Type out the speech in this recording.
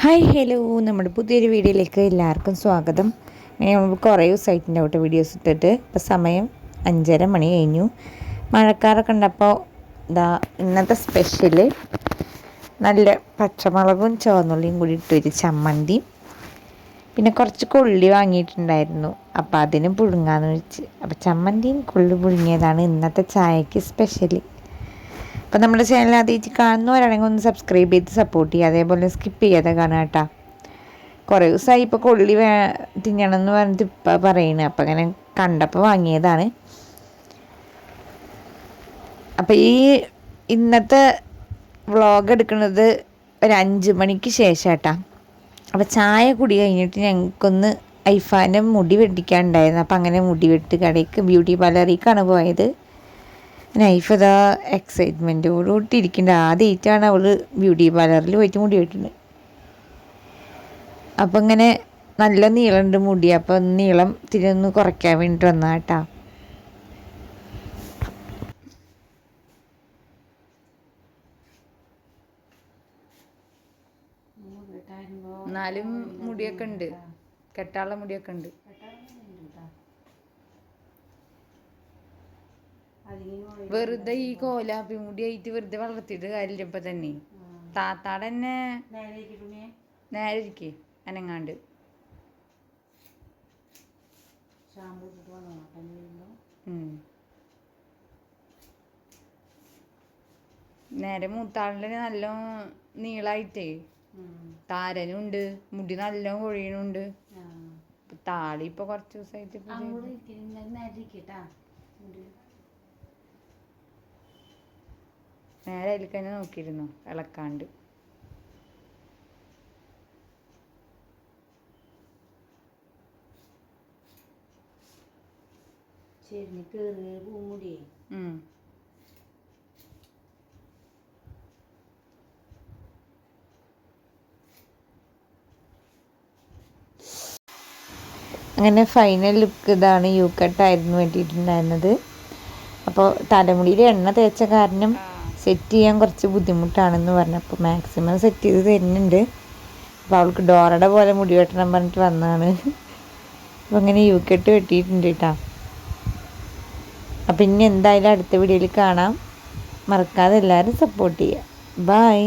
Hi hello, നമ്മുടെ പുതിയൊരു വീഡിയോയിലേക്ക് എല്ലാവർക്കും സ്വാഗതം. നമ്മൾ കുറേ ദിവസമായിട്ടുണ്ട് അവിടെ വീഡിയോസ് ഇട്ടിട്ട്. ഇപ്പോൾ സമയം 5:30 മണി കഴിഞ്ഞു. മഴക്കാറൊക്കെ ഉണ്ടപ്പോൾ ഇന്നത്തെ സ്പെഷ്യൽ നല്ല പച്ചമുളകും ചുവന്നുള്ളിയും കൂടി ഇട്ടൊരു ചമ്മന്തി, പിന്നെ കുറച്ച് കൊള്ളി വാങ്ങിയിട്ടുണ്ടായിരുന്നു, അപ്പോൾ അതിന് പുഴുങ്ങാന്ന് വെച്ച്. അപ്പോൾ ചമ്മന്തിയും കൊള്ളി പുഴുങ്ങിയതാണ് ഇന്നത്തെ ചായക്ക് സ്പെഷ്യൽ. അപ്പോൾ നമ്മുടെ ചാനൽ ആദ്യമായിട്ട് കാണുന്നവരാണെങ്കിൽ ഒന്ന് സബ്സ്ക്രൈബ് ചെയ്ത് സപ്പോർട്ട് ചെയ്യുക, അതേപോലെ സ്കിപ്പ് ചെയ്യാതെ കാണാം കേട്ടോ. കുറേ ദിവസമായി ഇപ്പോൾ കൊള്ളി തിന്നണം എന്ന് പറഞ്ഞിട്ട് ഇപ്പം പറയുന്നത്, അപ്പം അങ്ങനെ കണ്ടപ്പോൾ വാങ്ങിയതാണ്. അപ്പോൾ ഈ ഇന്നത്തെ വ്ളോഗ് എടുക്കുന്നത് ഒരു 5 മണിക്ക് ശേഷം കേട്ടോ. അപ്പോൾ ചായ കുടി കഴിഞ്ഞിട്ട് ഞങ്ങൾക്കൊന്ന് ഐഫാൻ്റെ മുടി വെട്ടിക്കാനുണ്ടായിരുന്നു. അപ്പോൾ അങ്ങനെ മുടി വെട്ട് കടയ്ക്ക് ബ്യൂട്ടി പാർലറിലേക്കാണ് പോയത്. നൈഫ് ഇതാ എക്സൈറ്റ്മെൻറ്റോടുകൂടി ഇരിക്കുന്നുണ്ട്. ആദ്യമായിട്ടാണ് അവൾ ബ്യൂട്ടി പാർലറിൽ പോയിട്ട് മുടി വെട്ടുന്നത്. അപ്പം ഇങ്ങനെ നല്ല നീളമുണ്ട് മുടി, അപ്പം നീളം തിരിയൊന്ന് കുറയ്ക്കാൻ വേണ്ടിയിട്ട് വന്നാ കേട്ടോ. എന്നാലും മുടിയൊക്കെ ഉണ്ട്, കെട്ടാനുള്ള മുടിയൊക്കെ ഉണ്ട്. വെറുതെ ഈ കോലാപ്പി മുടിയായിട്ട് വെറുതെ വളർത്തിയിട്ട് കാര്യമില്ല. ഇപ്പം തന്നെ താത്താടെ തന്നെ നേരെ ഇരിക്കേ അനങ്ങാണ്ട്. നേരെ മൂത്താളിൻ്റെ നല്ല നീളായിട്ടേ താരനുണ്ട്, മുടി നല്ല കൊഴിയണുണ്ട്. താളി ഇപ്പൊ കുറച്ച് ദിവസമായിട്ട് നേരെ അതിൽ തന്നെ നോക്കിയിരുന്നു ഇളക്കാണ്ട്. അങ്ങനെ ഫൈനൽ ലുക്ക് ഇതാണ്. യു കട്ടായിരുന്നു വേണ്ടിയിട്ടുണ്ടായിരുന്നത്. അപ്പോൾ തലമുടിയിൽ എണ്ണ തേച്ച കാരണം സെറ്റ് ചെയ്യാൻ കുറച്ച് ബുദ്ധിമുട്ടാണെന്ന് പറഞ്ഞപ്പോൾ മാക്സിമം സെറ്റ് ചെയ്ത് തരുന്നുണ്ട്. അപ്പോൾ അവൾക്ക് ഡോറയുടെ പോലെ മുടി വെട്ടണം പറഞ്ഞിട്ട് വന്നതാണ്. അപ്പോൾ അങ്ങനെ യു കട്ട് വെട്ടിയിട്ടുണ്ട് കേട്ടോ. അപ്പോൾ ഇനി എന്തായാലും അടുത്ത വീഡിയോയിൽ കാണാം. മറക്കാതെ എല്ലാവരും സപ്പോർട്ട് ചെയ്യുക. ബായ്.